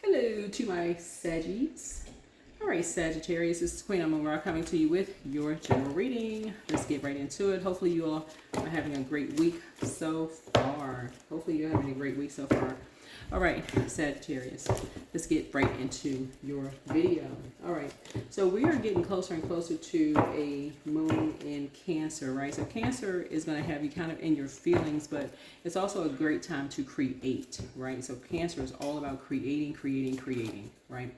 Hello to my Saggies. All right, Sagittarius, this is Queen Amun Ra coming to you with your general reading. Let's get right into it. Hopefully you all are having a great week so far. Hopefully you're having a great week so far. All right, Sagittarius, let's get right into your video. All right, so we are getting closer and closer to a moon in Cancer, right? So Cancer is going to have you kind of in your feelings, but it's also a great time to create, right? So Cancer is all about creating, right?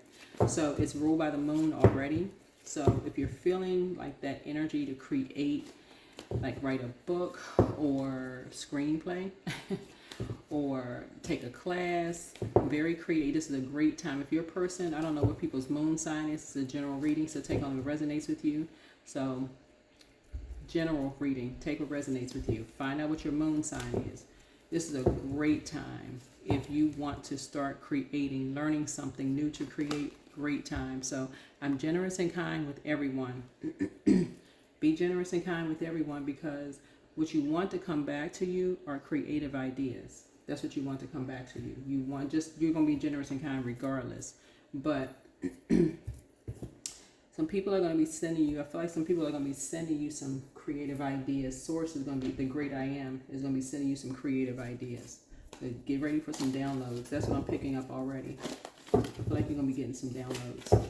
So it's ruled by the moon already. So if you're feeling like that energy to create, like write a book or screenplay, or take a class, very creative. This is a great time. If you're a person, I don't know what people's moon sign is. It's a general reading, so take on what resonates with you. So general reading, take what resonates with you. Find out what your moon sign is. This is a great time if you want to start creating, learning something new to create. Great time. So I'm generous and kind with everyone. Be generous and kind with everyone, because what you want to come back to you are creative ideas. That's what you want to come back to you. You're going to be generous and kind regardless. But some people are going to be sending you, I feel like some people are going to be sending you some creative ideas. Source is going to be, the great I am is going to be sending you some creative ideas. So get ready for some downloads. That's what I'm picking up already. I feel like you're going to be getting some downloads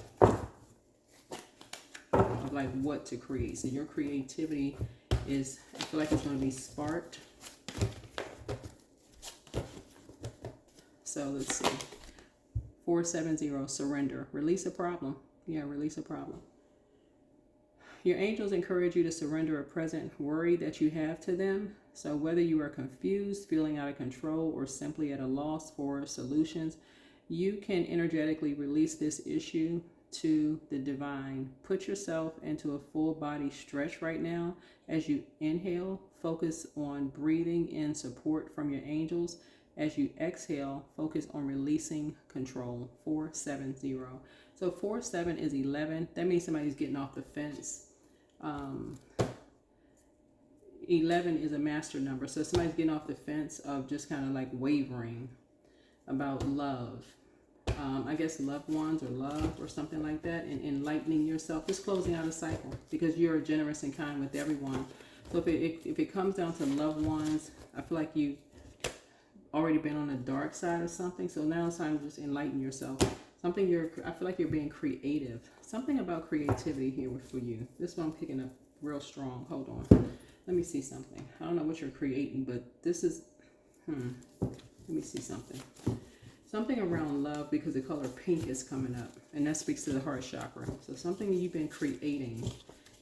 of like what to create. So your creativity is, I feel like it's going to be sparked. So let's see. 470, surrender. Release a problem. Yeah, release a problem. Your angels encourage you to surrender a present worry that you have to them. So whether you are confused, feeling out of control, or simply at a loss for solutions, you can energetically release this issue to the divine. Put yourself into a full body stretch right now. As you inhale, focus on breathing in support from your angels. As you exhale, focus on releasing control. 470. So 47 is 11. That means somebody's getting off the fence. 11 is a master number. So somebody's getting off the fence of just kind of like wavering about love. I guess loved ones or love or something like that, and enlightening yourself, just closing out a cycle, because you're generous and kind with everyone. So if it comes down to loved ones, I feel like you've already been on the dark side of something, so now it's time to just enlighten yourself. I feel like you're being creative. Something about creativity here for you. This one I'm picking up real strong. Hold on. Let me see something. I don't know what you're creating, but this is, let me see something. Something around love, because the color pink is coming up, and that speaks to the heart chakra. So something you've been creating,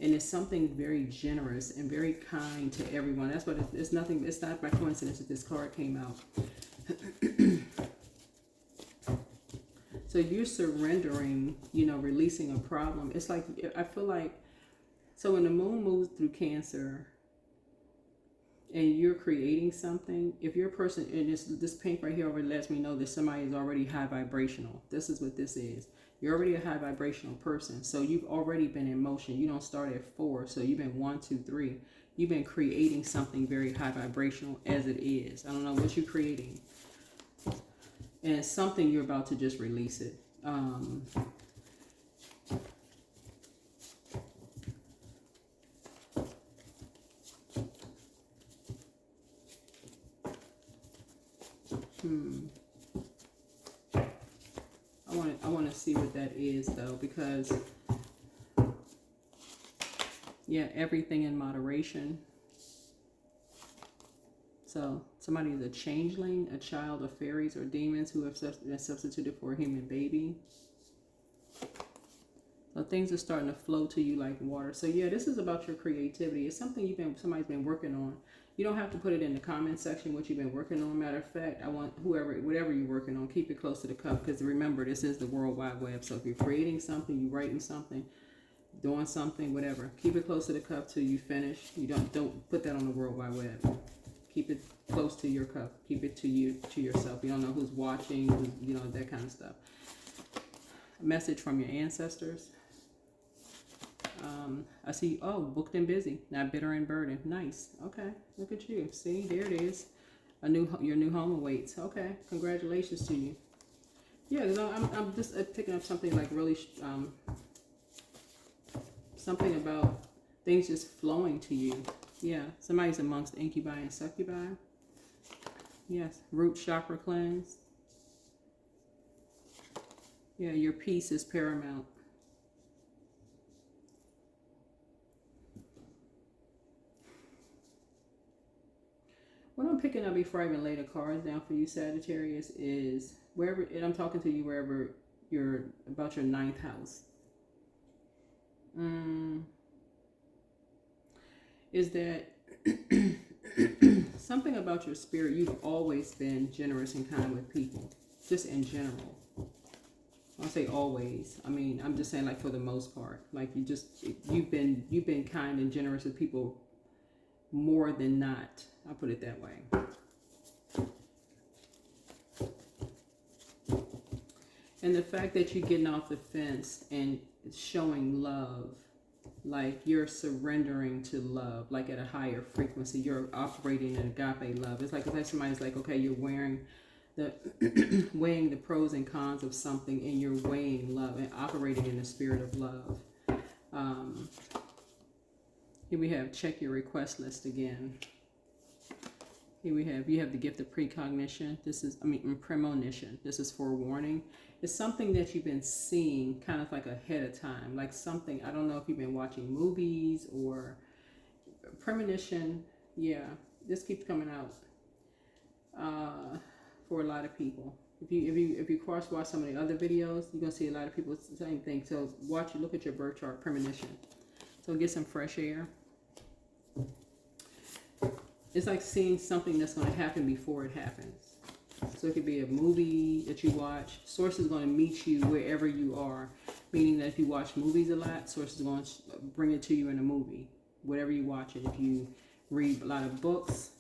and it's something very generous and very kind to everyone. That's what it's nothing. It's not by coincidence that this card came out. So you're surrendering, releasing a problem. It's like, I feel like, so when the moon moves through Cancer, and you're creating something, if you're a person, and this pink right here already lets me know that somebody is already high vibrational. This is what this is. You're already a high vibrational person. So you've already been in motion. You don't start at 4. So you've been 1, 2, 3. You've been creating something very high vibrational as it is. I don't know what you're creating. And it's something you're about to just release it. I want to see what that is, though, because yeah, everything in moderation. So somebody is a changeling, a child of fairies or demons who have been substituted for a human baby. So things are starting to flow to you like water. So yeah, this is about your creativity. It's something somebody's been working on. You don't have to put it in the comment section what you've been working on. Matter of fact, I want whatever you're working on, keep it close to the cup, because remember, this is the World Wide Web. So if you're creating something, you're writing something, doing something, whatever, keep it close to the cup till you finish. You don't put that on the World Wide Web. Keep it close to your cup. Keep it to yourself. You don't know who's watching, that kind of stuff. A message from your ancestors. I see, booked and busy, not bitter and burdened. Nice. Okay, look at you. See, there it is. Your new home awaits. Okay, congratulations to you. Yeah, because I'm just picking up something like really, something about things just flowing to you. Yeah, somebody's amongst incubi and succubi. Yes, root chakra cleanse. Yeah, your peace is paramount. What I'm picking up before I even lay the cards down for you, Sagittarius, is wherever, and I'm talking to you wherever you're, about your ninth house. Is that something about your spirit? You've always been generous and kind with people, just in general. I'll say always. I mean, I'm just saying, like, for the most part, like, you've been kind and generous with people more than not. I'll put it that way. And the fact that you're getting off the fence and showing love, like you're surrendering to love, like at a higher frequency, you're operating in agape love. It's like somebody's like, okay, you're wearing the weighing the pros and cons of something, and you're weighing love and operating in the spirit of love. Here we have check your request list again. Here we have, you have the gift of precognition. This is, premonition. This is forewarning. It's something that you've been seeing kind of like ahead of time. Like something, I don't know if you've been watching movies or premonition. Yeah, this keeps coming out for a lot of people. If you cross watch some of the other videos, you're gonna see a lot of people the same thing. So look at your birth chart, premonition. So get some fresh air. It's like seeing something that's going to happen before it happens. So it could be a movie that you watch. Source is going to meet you wherever you are. Meaning that if you watch movies a lot, Source is going to bring it to you in a movie. Whatever you watch it. If you read a lot of books,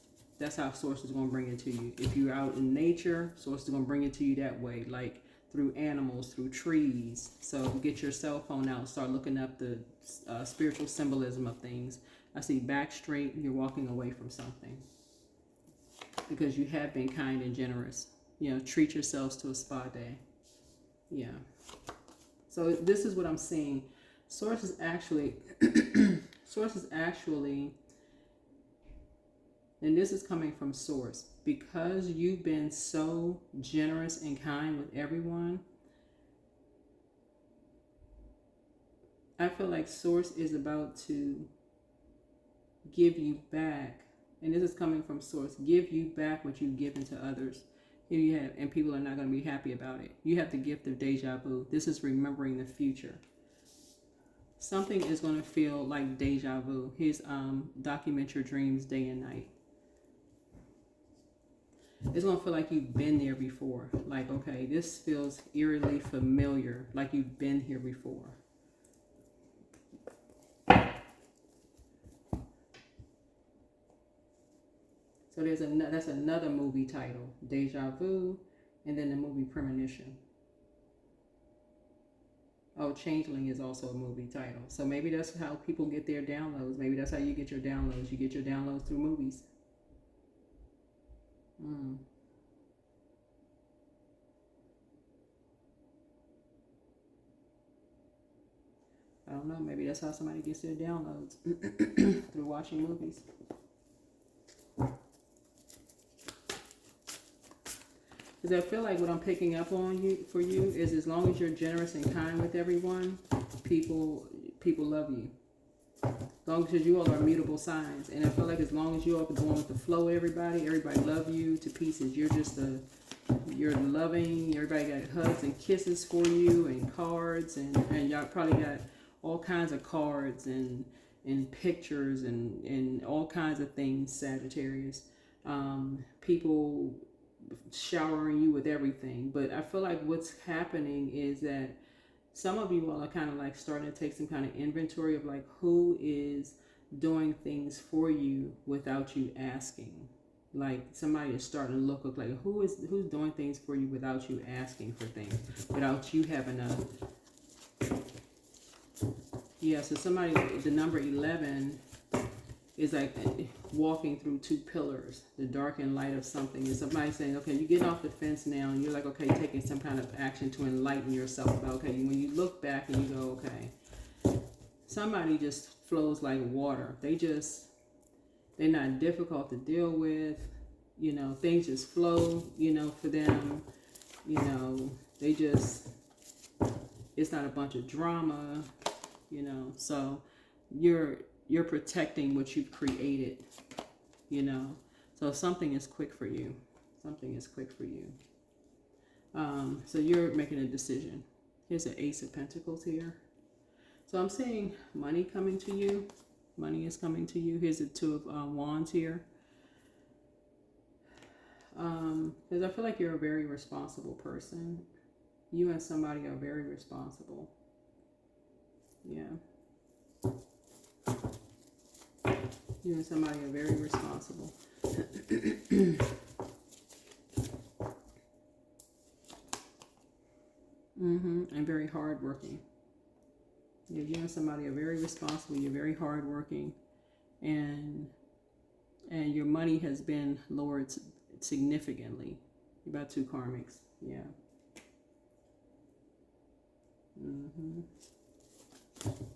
that's how Source is going to bring it to you. If you're out in nature, Source is going to bring it to you that way. Like through animals, through trees. So get your cell phone out. Start looking up the spiritual symbolism of things. I see back straight, you're walking away from something. Because you have been kind and generous. You know, treat yourselves to a spa day. Yeah. So this is what I'm seeing. Source is actually, and this is coming from Source. Because you've been so generous and kind with everyone, I feel like Source is about to give you back, and this is coming from Source, give you back what you've given to others. Here you have, and people are not going to be happy about it. You have the gift of deja vu. This is remembering the future. Something is going to feel like deja vu. Here's document your dreams day and night. It's going to feel like you've been there before. Like, okay, this feels eerily familiar, like you've been here before. So that's another movie title, Deja Vu, and then the movie Premonition. Oh, Changeling is also a movie title. So maybe that's how people get their downloads. Maybe that's how you get your downloads. You get your downloads through movies. I don't know. Maybe that's how somebody gets their downloads through watching movies. Because I feel like what I'm picking up on for you is, as long as you're generous and kind with everyone, people love you. As long as you all are mutable signs. And I feel like as long as you all are going with the flow with everybody love you to pieces. You're loving. Everybody got hugs and kisses for you and cards. And y'all probably got all kinds of cards and pictures and all kinds of things, Sagittarius. People showering you with everything. But I feel like what's happening is that some of you all are kind of like starting to take some kind of inventory of like who is doing things for you without you asking. Like somebody is starting to look like who's doing things for you without you asking for things, without you having a. Yeah, so somebody, the number 11 is like walking through two pillars, the dark and light of something. And somebody saying, okay, you're getting off the fence now, and you're like, okay, taking some kind of action to enlighten yourself about, okay, when you look back and you go, okay, somebody just flows like water. They're not difficult to deal with. You know, things just flow, you know, for them. You know, it's not a bunch of drama, you know. So you're protecting what you've created, you know. So something is quick for you. Something is quick for you. So you're making a decision. Here's an Ace of Pentacles here. So I'm seeing money coming to you. Money is coming to you. Here's the Two of Wands here. Because I feel like you're a very responsible person. You and somebody are very responsible. Yeah. You and somebody are very responsible. And very hardworking. Yeah, you and somebody are very responsible. You're very hardworking, and your money has been lowered significantly. About 2 karmics. Yeah.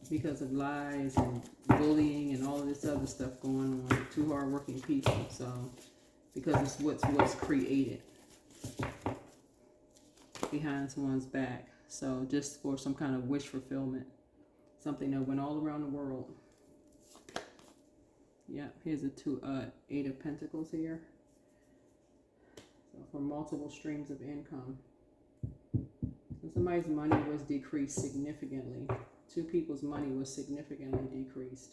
Because of lies and bullying and all of this other stuff going on. 2 hardworking people. So because it's what's created behind someone's back. So just for some kind of wish fulfillment. Something that went all around the world. Yeah, here's the 8 of Pentacles here. So for multiple streams of income. So somebody's money was decreased significantly. 2 people's money was significantly decreased.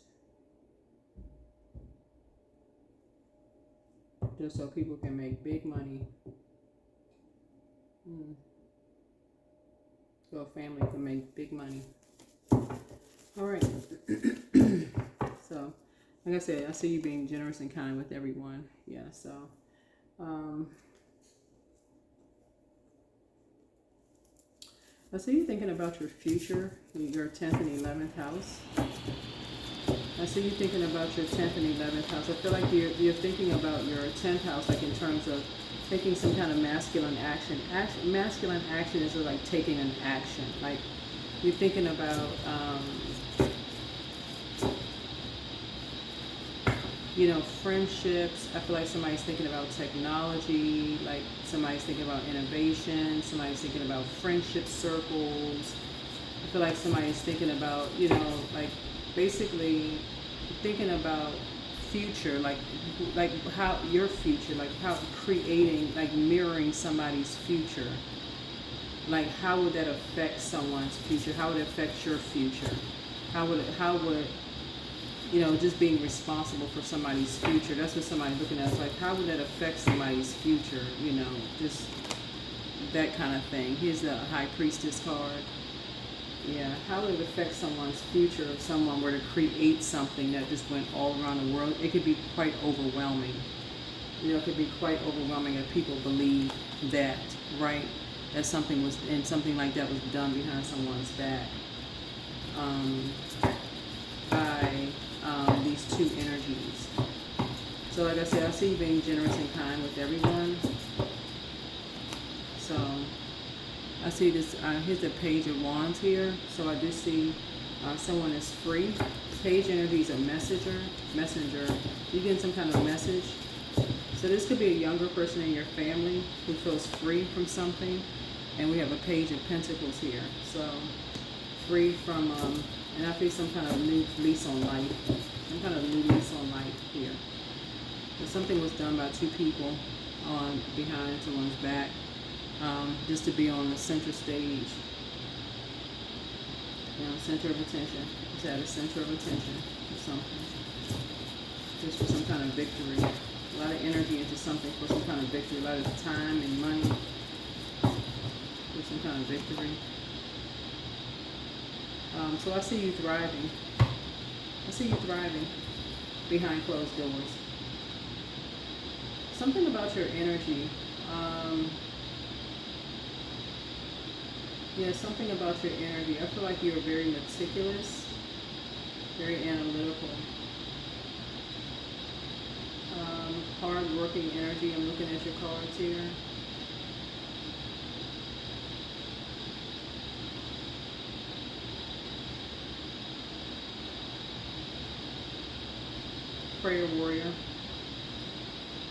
Just so people can make big money. So a family can make big money. All right. So, like I said, I see you being generous and kind with everyone. Yeah, so. I see you thinking about your future, your 10th and 11th house. I see you thinking about your 10th and 11th house. I feel like you're thinking about your 10th house, like in terms of taking some kind of masculine action. Masculine action is like taking an action. Like you're thinking about, you know, friendships. I feel like somebody's thinking about technology, like somebody's thinking about innovation, somebody's thinking about friendship circles. I feel like somebody's thinking about, you know, like basically thinking about future, like how your future, like how creating, like mirroring somebody's future. Like how would that affect someone's future? How would it affect your future? How would you know, just being responsible for somebody's future. That's what somebody's looking at. It's like, how would that affect somebody's future? You know, just that kind of thing. Here's the High Priestess card. Yeah, how would it affect someone's future if someone were to create something that just went all around the world? It could be quite overwhelming. You know, it could be quite overwhelming if people believe that, right? That something was, and something like that was done behind someone's back. By these 2 energies. So like I said, I see you being generous and kind with everyone. So I see this, here's the Page of Wands here. So I do see someone is free. Page energy is a messenger. You getting some kind of message. So this could be a younger person in your family who feels free from something. And we have a Page of Pentacles here. So free from, and I feel some kind of new lease on life. Some kind of new lease on life here. But something was done by 2 people on behind someone's back, just to be on the center stage. You know, center of attention. It's at a center of attention or something. Just for some kind of victory. A lot of energy into something for some kind of victory. A lot of time and money for some kind of victory. So I see you thriving. I see you thriving behind closed doors. Something about your energy. Yeah, something about your energy. I feel like you're very meticulous, very analytical. hard-working energy. I'm looking at your cards here. Prayer warrior.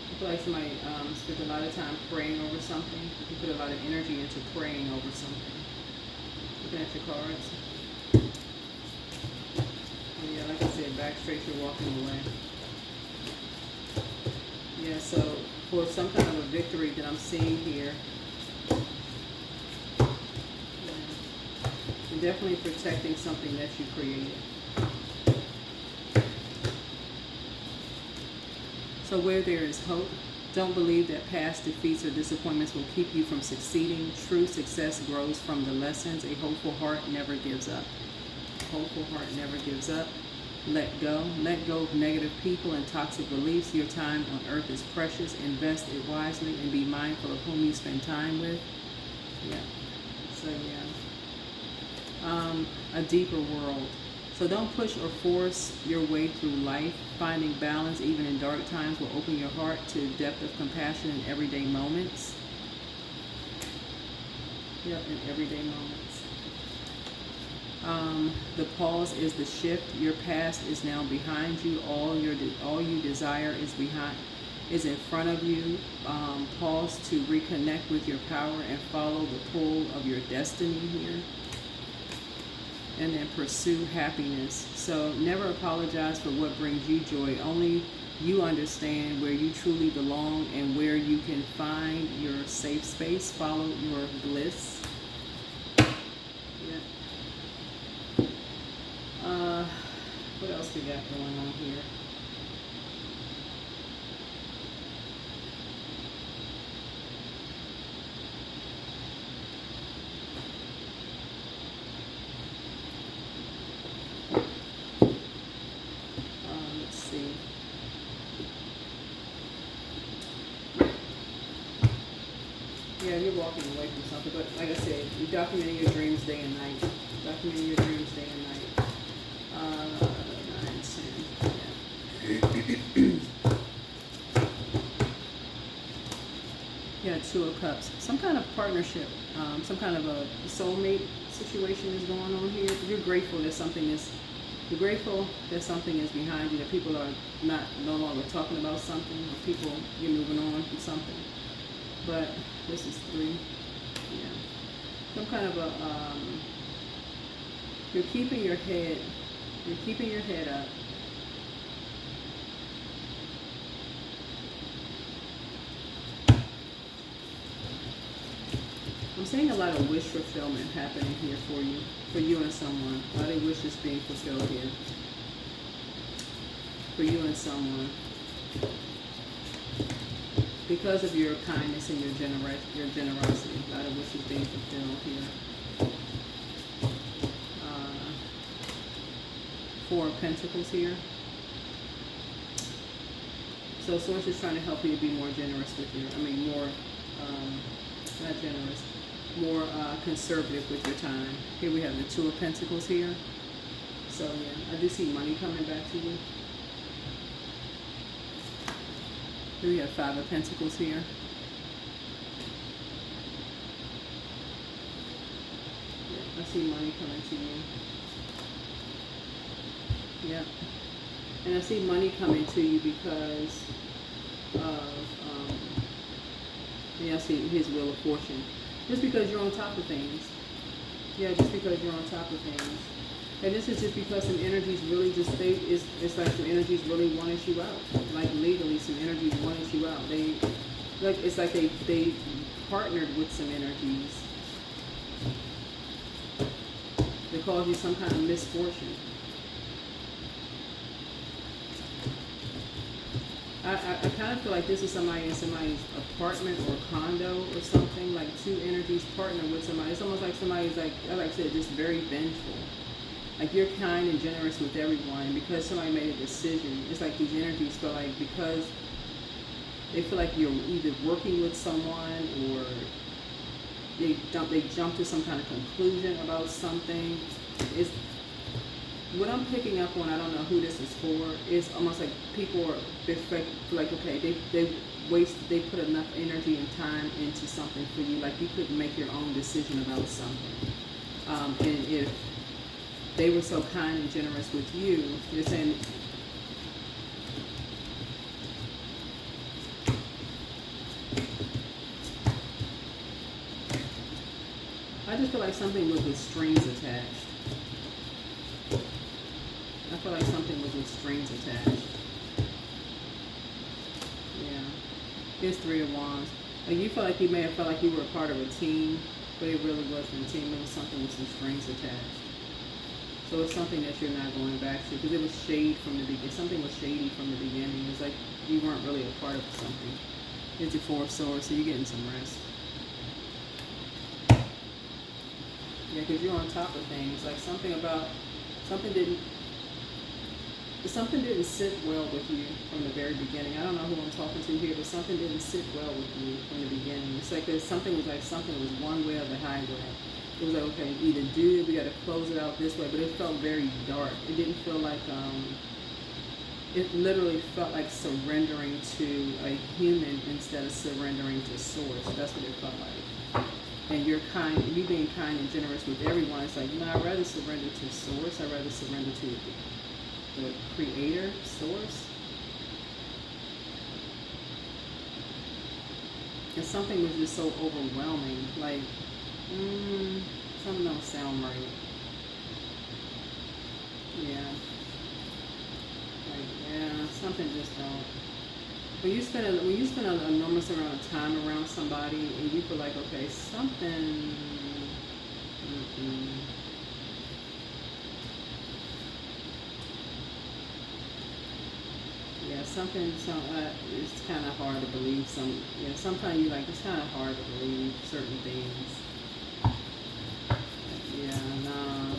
I feel like somebody spent a lot of time praying over something. You put a lot of energy into praying over something. Looking at your cards. Oh yeah, like I said, back straight, you're walking away. Yeah, so for some kind of a victory that I'm seeing here, you're definitely protecting something that you created. So where there is hope, don't believe that past defeats or disappointments will keep you from succeeding. True success grows from the lessons. A hopeful heart never gives up. A hopeful heart never gives up. Let go. Let go of negative people and toxic beliefs. Your time on earth is precious. Invest it wisely and be mindful of whom you spend time with. Yeah. So yeah. A deeper world. So don't push or force your way through life. Finding balance even in dark times will open your heart to the depth of compassion in everyday moments. Yep, in everyday moments. The pause is the shift. Your past is now behind you. All you desire is in front of you. Pause to reconnect with your power and follow the pull of your destiny here. And then pursue happiness. So never apologize for what brings you joy. Only you understand where you truly belong and where you can find your safe space. Follow your bliss. Yeah. What else we got going on here? Yeah, you're walking away from something, but like I said, you're documenting your dreams day and night. Documenting your dreams day and night. 9, 10, yeah. Yeah, 2 of Cups. Some kind of partnership, some kind of a soulmate situation is going on here. You're grateful that something is behind you, that people are no longer talking about something, or people, you're moving on from something. But this is 3. Yeah. Some kind of a you're keeping your head up. I'm seeing a lot of wish fulfillment happening here for you and someone. A lot of wishes being fulfilled here. For you and someone. Because of your kindness and your generosity, a lot of wishes being fulfilled here. 4 of Pentacles here. So Source is trying to help you to be more generous with more conservative with your time. Here we have the 2 of Pentacles here. So yeah, I do see money coming back to you. Here we have 5 of Pentacles here. Yeah, I see money coming to you. Yeah. And I see money coming to you because of, I see His wheel of fortune. Just because you're on top of things. Yeah, just because you're on top of things. And this is just because some energies really it's like some energies really wanted you out. Like legally, some energies wanted you out. It's like they partnered with some energies. They caused you some kind of misfortune. I kind of feel like this is somebody in somebody's apartment or condo or something. Like 2 energies partner with somebody. It's almost like somebody's like I said, just very vengeful. Like you're kind and generous with everyone, and because somebody made a decision, it's like these energies feel like because they feel like you're either working with someone or they jump to some kind of conclusion about something. what I'm picking up on, I don't know who this is for, is almost like people are like, okay, they put enough energy and time into something for you, like you couldn't make your own decision about something. And if they were so kind and generous with you, you're saying, I just feel like something was with strings attached. I feel like something was with strings attached. Yeah. Here's Three of Wands. Like you feel like you may have felt like you were a part of a team, but it really wasn't a team. It was something with some strings attached. So it's something that you're not going back to because it was shade from the beginning. Something was shady from the beginning. It's like you weren't really a part of something. It's your Four of Swords, so you're getting some rest. Yeah, because you're on top of things. Like something didn't sit well with you from the very beginning. I don't know who I'm talking to here, but something didn't sit well with you from the beginning. It's like something was one way or the highway. It was like, okay, either do it, we got to close it out this way, but it felt very dark. It didn't feel like, it literally felt like surrendering to a human instead of surrendering to source. That's what it felt like. And you being kind and generous with everyone. It's like, no, I'd rather surrender to source. I'd rather surrender to the creator, source. And something was just so overwhelming. Like, something don't sound right. Yeah. Like, yeah, something just don't. When you spend an enormous amount of time around somebody and you feel like, okay, something, yeah, it's kind of hard to believe sometimes you like, it's kind of hard to believe certain things. Yeah, no.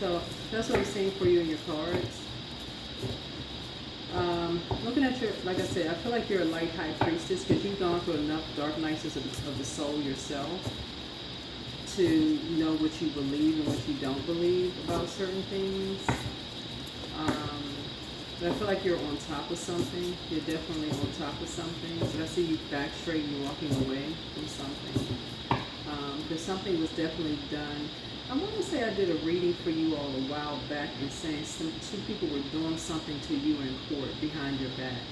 So that's what I'm seeing for you in your cards. Looking at like I said, I feel like you're a light high priestess because you've gone through enough dark nights of the soul yourself to know what you believe and what you don't believe about certain things. But I feel like you're on top of something. You're definitely on top of something. But I see you back straight and you're walking away from something. Because something was definitely done. I want to say I did a reading for you all a while back and saying two people were doing something to you in court behind your back.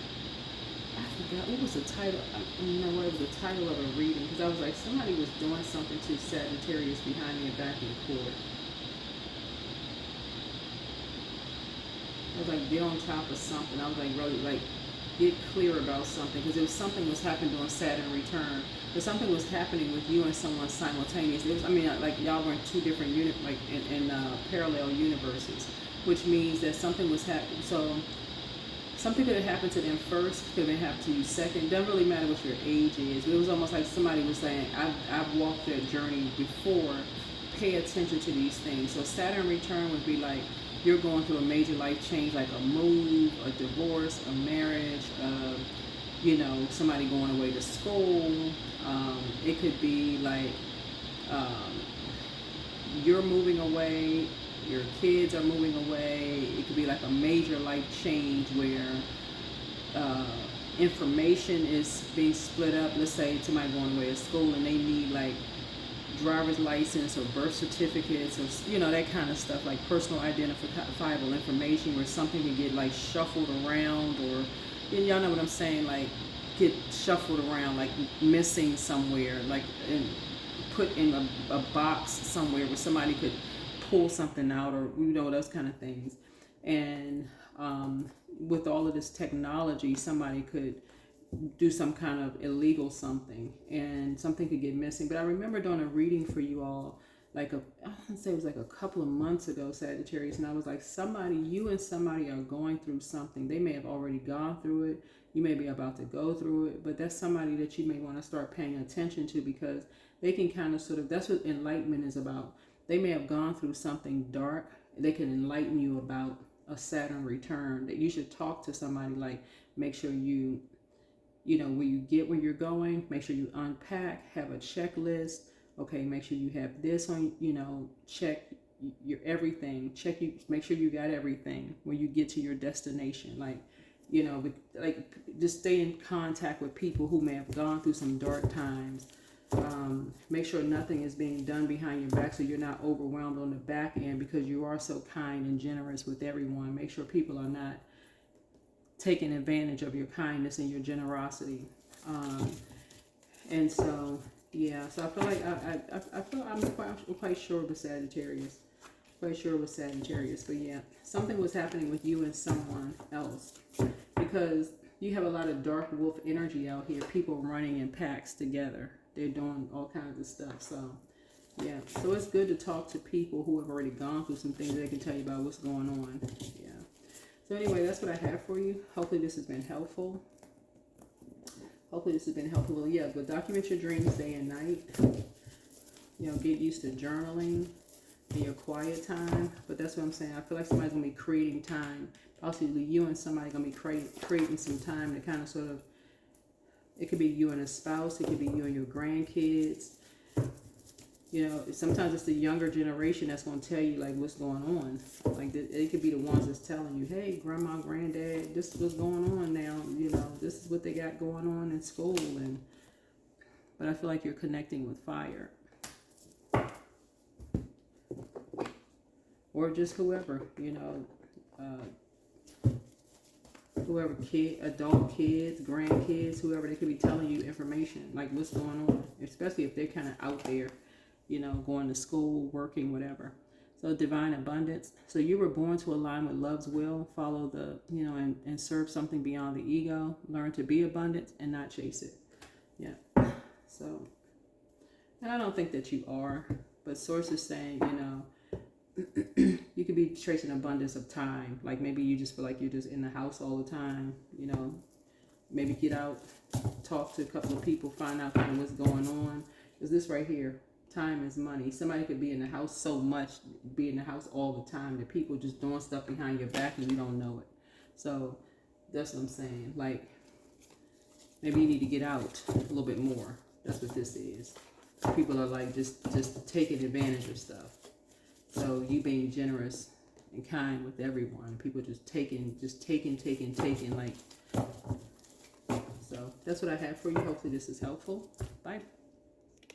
I forgot, what was the title? What was the title of a reading? Because I was like, somebody was doing something to Sagittarius behind your back in court. I was like, get on top of something. I was like, really, like, get clear about something. Because it was something was happening during Saturn return. But something was happening with you and someone simultaneously. Like y'all were in two different in parallel universes, which means that something was happening. So something could have happened to them first, could have happened to you second. It doesn't really matter what your age is. It was almost like somebody was saying, I've walked that journey before. Pay attention to these things. So Saturn return would be like you're going through a major life change, like a move, a divorce, a marriage, somebody going away to school. It could be like you're moving away, your kids are moving away. It could be like a major life change where information is being split up. Let's say somebody going away to school and they need like driver's license or birth certificates or that kind of stuff, like personal identifiable information where something can get like shuffled around, or y'all know what I'm saying, like get shuffled around, like missing somewhere, like put in a box somewhere where somebody could pull something out, or those kind of things. And with all of this technology, somebody could do some kind of illegal something and something could get missing. But I remember doing a reading for you all I want to say it was like a couple of months ago, Sagittarius, and I was like, you and somebody are going through something. They may have already gone through it. You may be about to go through it, but that's somebody that you may want to start paying attention to, because they can kind of that's what enlightenment is about. They may have gone through something dark. They can enlighten you about a Saturn return, that you should talk to somebody, like make sure when you get where you're going, make sure you unpack, have a checklist, Okay, make sure you have this on, you know, check your everything. Make sure you got everything when you get to your destination. Like, you know, like just stay in contact with people who may have gone through some dark times. Make sure nothing is being done behind your back so you're not overwhelmed on the back end, because you are so kind and generous with everyone. Make sure people are not taking advantage of your kindness and your generosity. And so, yeah, so I feel like I'm quite sure with Sagittarius. Quite sure with Sagittarius. But yeah, something was happening with you and someone else, because you have a lot of dark wolf energy out here. People running in packs together. They're doing all kinds of stuff. So, yeah. So it's good to talk to people who have already gone through some things. They can tell you about what's going on. Yeah. So anyway, that's what I have for you. Hopefully this has been helpful. Well, yeah, but document your dreams day and night. You know, get used to journaling in your quiet time. But that's what I'm saying. I feel like somebody's going to be creating time. Possibly you and somebody going to be creating some time to kind of sort of, it could be you and a spouse. It could be you and your grandkids. You know, sometimes it's the younger generation that's going to tell you, like, what's going on. Like, it could be the ones that's telling you, hey, grandma, granddad, this is what's going on now. You know, this is what they got going on in school. But I feel like you're connecting with fire. Or just whoever, you know, whoever, adult kids, grandkids, whoever, they could be telling you information, like what's going on, especially if they're kind of out there, you know, going to school, working, whatever. So divine abundance. So you were born to align with love's will, follow the, you know, and serve something beyond the ego, learn to be abundant and not chase it. Yeah. So, and I don't think that you are, but Source is saying, you know, you could be tracing abundance of time. Like maybe you just feel like you're just in the house all the time, you know, maybe get out, talk to a couple of people, find out kind of what's going on. Is this right here? Time is money. Somebody could be in the house so much, be in the house all the time, that people just doing stuff behind your back and you don't know it. So that's what I'm saying. Like maybe you need to get out a little bit more. That's what this is. People are like just taking advantage of stuff. So you being generous and kind with everyone. People just taking, like. So that's what I have for you. Hopefully this is helpful. Bye.